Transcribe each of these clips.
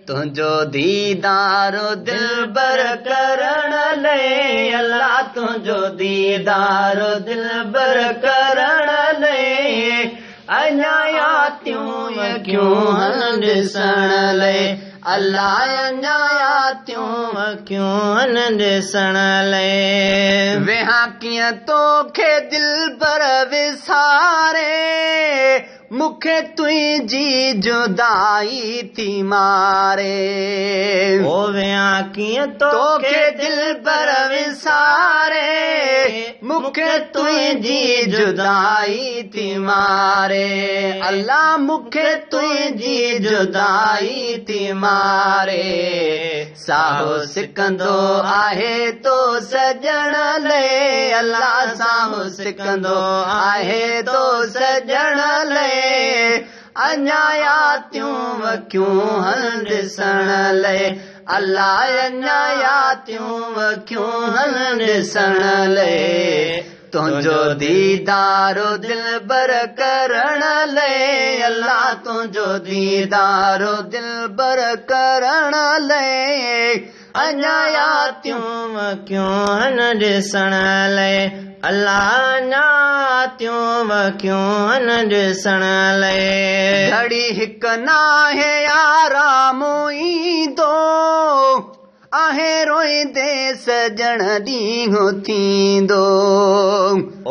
तुझो दीदारो दिलबर करण ले अल्लाह तुझो दीदारो दिलबर करण ले अञा यातियूं क्यों हन ॾिसण ले अल्लाह अञा यातियूं क्यों हन ॾिसण ले वेहां कीअं तोखे दिलबर विसारे मुखे तुझी जुदाई थी मारे ओ वेहां कीअं तोखे दिलबर विसारे मुखे तुझी जुदाई थी मारे अल्लाह मुखे तुझी जुदाई थी मारे साहो सिकंदो आहे तो सजण ले अल्लाह साहो सिकंदो आहे तो सजण ले अञा यातियूं क्यों हन ॾिसण ले अल्लाह अञा यातियूं क्यों हन ॾिसण ले तुझो दीदारो दिलबर करण ले अल्लाह तुझो दीदारो दिलबर करण ले अञा यातियूं क्यों हन ॾिसण ले अल्लाह अञा यातियूं क्यों हन ॾिसण ले घड़ी हिक नाहे आराम ईंदो आहे रोईंदे सजण ॾींहुं थींदो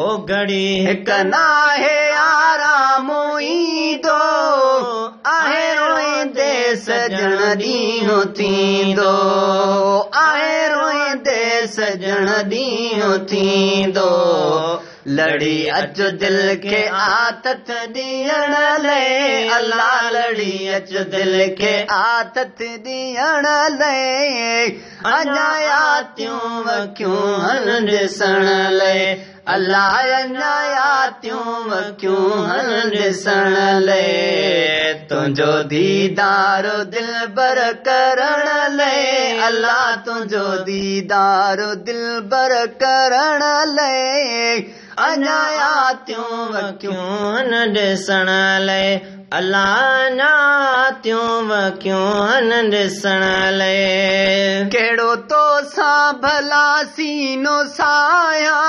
ओ घड़ी हिक नाहे आराम ईंदो आहे रोईंदे सजण ॾींहुं थींदो आहे रोईंदे सजण ॾींहुं थींदो लड़ी अच दिल के आदत ॾियण ले अल्लाह लड़ी अच दिल के आदत ॾियण ले अञा यातियूं क्यों हन ॾिसण ले अल्लाह अञा यातियूं क्यों हन ॾिसण ले तुझो दीदारो दिलबर करण ले अल्लाह तुझो दीदारो दिलबर करण ले अञा यातियूं क्यों हन ॾिसण ले अल्लाह अञा यातियूं क्यों हन ॾिसण ले कहिड़ो तो सां भला सीनो साया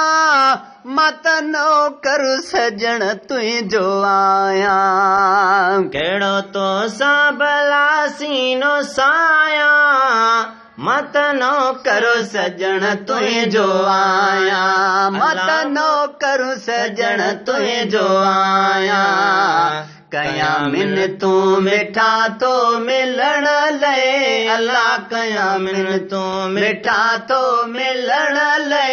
मां त नौकर सजण तुंहिंजो आहियां कहिड़ो तो सां भला सीनो साया मां त नौकर सजण तुंहिंजो आहियां मां त नौकर सजण तुंहिंजो आहियां कयां मिनतूं मिठा तो मिलण ले अल्लाह कयां मिनतूं मिठा तो मिलण ले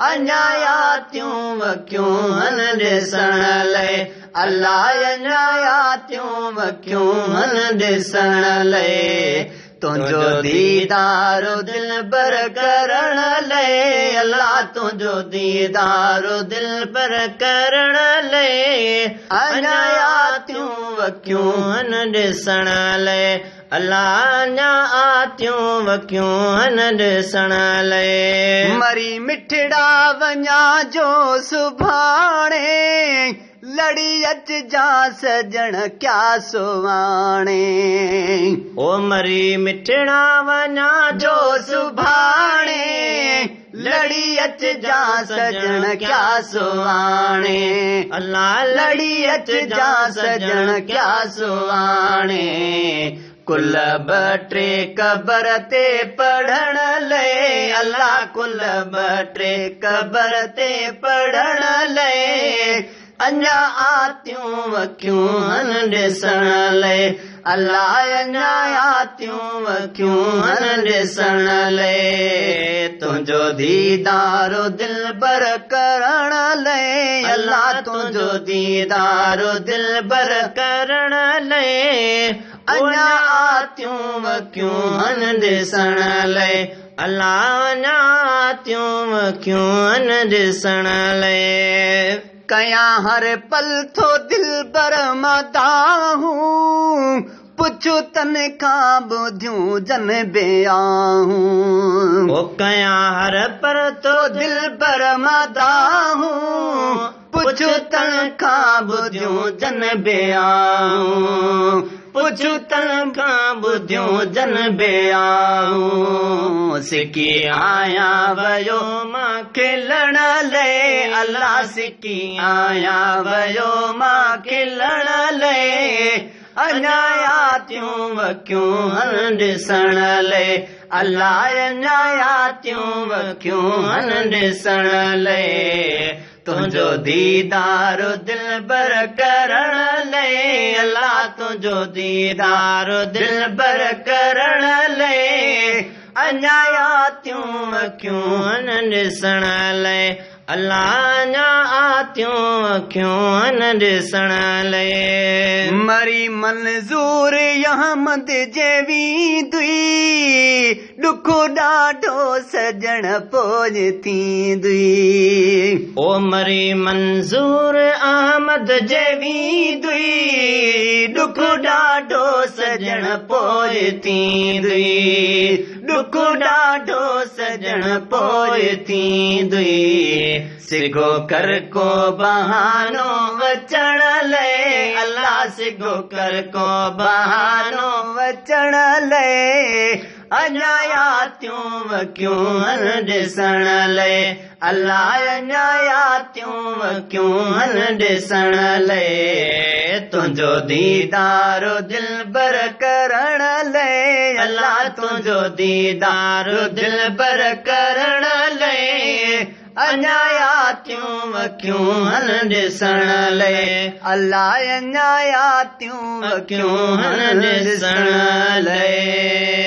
अञा यातियूं क्यों हन ॾिसण ले अल्लाह अञा यातियूं क्यों हन ॾिसण ले तुझो दीदारो दिलबर करण ले अल्लाह तुझो दीदारो दिलबर करण ले अञा यातियूं क्यों हन ॾिसण ले अल्लाह अञा यातियूं क्यों हन ॾिसण ले मरी मिठड़ा वञा जो सुभाणे लड़ी अच जा सजण क्या सुवाणे ओ मरी मिठड़ा वञा जो सुभाणे लड़ी अच जा सजण क्या सुवाणे अल्लाह लड़ी अच जा सजण क्या सुवाणे कुल ॿ टे कबर ते पढ़ण ले अल्लाह कुल ॿ टे कबर ते पढ़ण ले अञा यातियूं क्यों हन ॾिसण ले अल्लाह अञा यातियूं क्यों हन ॾिसण ले तुझो दीदारो दिलबर करण ले अल्लाह तुझो दीदारो दिलबर करण ले अञा यातियूं क्यों हन ॾिसण ले अल्लाह अञा यातियूं क्यों हन ॾिसण ले कयां हर पल थो दिलबर मदाहूं पुछो तन खां ॿुधियूं जन बेआहूं ओ कयां हर पर तो दिलबर मदाहूं पुछो तन खां ॿुधियूं जन बेआहूं पुछु तन खां ॿुधियूं जन बेआऊं सिकी आया वयो मां खिलण ले अल्लाह सिकी आया वयो मां खिलण ले अञायातियूं वकियूं हन ॾिसण ले अल्लाह अञायातियूं वकियूं हन ॾिसण ले तुंहिंजो दीदार दिलबर करण ले अल्लाह तुंहिंजो दीदार दिलबर करण ले अञायातियूं वकियूं हन ॾिसण ले अल्लाह अञायातियूं वकियूं हन ॾिसण ले मरी मंज़ूर अहमद जेवी दुई ॾुख ॾाढो सजण पोइ थींदी ओ मरी मंज़ूर अहमद जेवी दुई ॾुख ॾाढो सजण पोइ थींदी ॾुख ॾाढो सजण पोइ थींदी सिगो कर को बहानो अचण ले अल्लाह सिगो कर को बहानो अचण ले अञायातियूं वकियूं हन ॾिसण ले अल्लाह अञायातियूं वकियूं हन ॾिसण ले तुंहिंजो दीदार दिलबर करण ले अल्लाह तुंहिंजो दीदार दिलबर करण ले अञायातियूं वकियूं हन ॾिसण ले अल्लाह अञायातियूं वकियूं हन ॾिसण ले